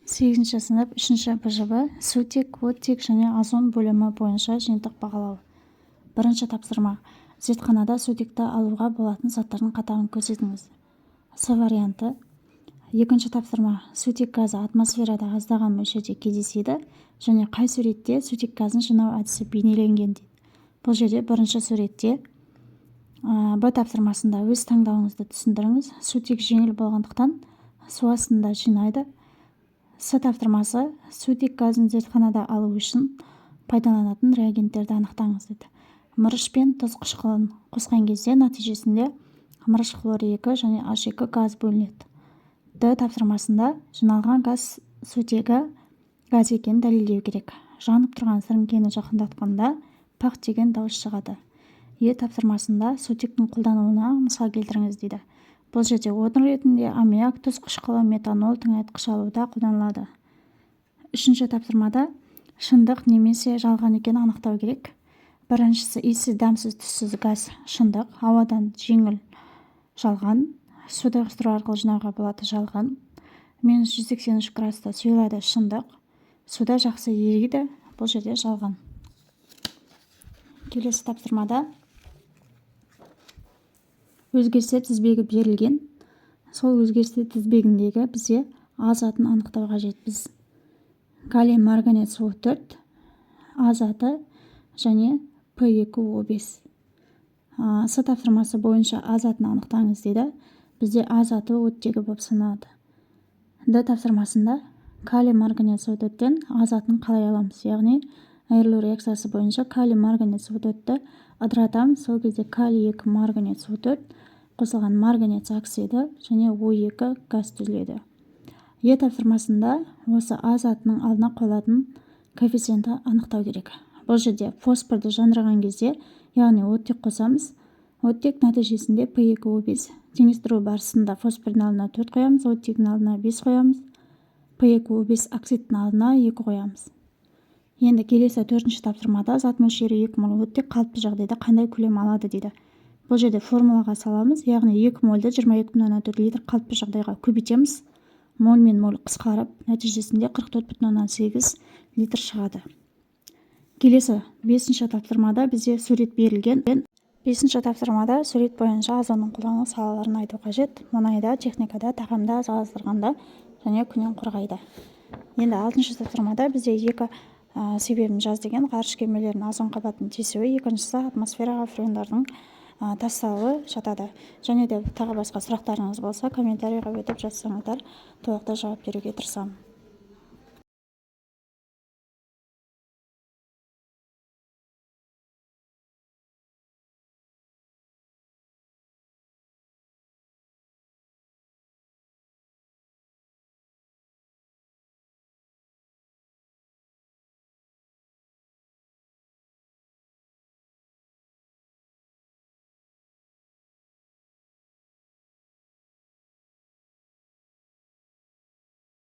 8 сынып 3 БЖБ сутек, оттек және озон бөлімі бойынша жиынтық бағалау. Бірінші тапсырма. Зертханада сутекті алуға болатын заттардың қатарын көрсетіңіз. С варианты. Екінші тапсырма. Сутек газы атмосферада аздаған мөлшерде кездеседі және қай суретте сутек газын жинау әдісі бейнеленген дейді. Бұл жерде бірінші суретте Б тапсырмасында өз таңдауыңызды түсіндіріңіз. Сутек жеңіл болғандықтан су астында жинайды. С тапсырмасы сутек газын зертханада алу үшін пайдаланатын реагенттерді анықтаңыз дейді. Мырыш пен тұз қышқылын қосқан кезде нәтижесінде мырыш хлор-2 және H2 газ бөлінеді. Д тапсырмасында жиналған газ сутегі газ екенін дәлелдеу керек. Жанып тұрған сіріңкені жақындатқанда пах деген дауыс шығады. Е тапсырмасында сутектің қолданылуына мысал келтіріңіз дейді. Бұл жерде отын ретінде аммиак, тұз қышқылы, метанол, тыңайтқыш алуда қолданылады. Үшінші тапсырмада шындық немесе жалған екенін анықтау керек. Біріншісі иіссіз, дәмсіз, түссіз газ шындық, ауадан жеңіл жалған, суды ығыстыру арқылы жинауға болады жалған, -183 градуста сұйылады шындық, суда жақсы ериді, бұл жерде жалған. Келесі тапсырмада өзгерістер тізбегі берілген. Сол өзгерістер тізбегіндегі бізде А затын анықтау қажет. Біз калий марганец О4, А заты және P2O5. С тапсырмасы бойынша А затын анықтаңыз дейді. Бізде А заты оттегі болып саналады. Д тапсырмасында калий марганец О4-тен А затын қалай аламыз? Яғни айырылу реакциясы бойынша калий марганец О4-ті ыдыратамыз. Сол кезде калий 2 марганец О4 қосылған марганец оксиді және О2 газ түзіледі. Е тапсырмасында осы А затының алдына қойылатын коэффициентті анықтау керек. Бұл жерде фосфорды жандырған кезде, яғни оттек қосамыз. Оттек нәтижесінде P2O5. Теңестіру барысында фосфордың алдына 4 қоямыз, оттектің алдына 5 қоямыз, P2O5 оксидтің алдына 2 қоямыз. Енді келесі 4-ші тапсырмада зат мөлшері 2 мол оттек қалыпты жағдайда қандай көлем алады дейді. Бұл жерде формулаға саламыз, яғни 2 мольді 22,4 литр қалыпты жағдайға көбейтеміз. Мол мен мол қысқарып, нәтижесінде 44,8 литр шығады. Келесі 5-ші тапсырмада бізде сурет берілген. 5-ші тапсырмада сурет бойынша озонның қолдану салаларын айту қажет. Мұнайда, техникада, тағамда, салыстырғанда және күннен қорғайды. Енді 6-ші тапсырмада бізде екі себебін жаз деген ғарыш кемелерінің озон қабатының тесуі, екіншісі атмосфераға фреондардың тасталуы жатады. Және де тағы басқа сұрақтарыңыз болса комментарийға өтіп жазсаңыздар толықтай жауап беруге тырысамын.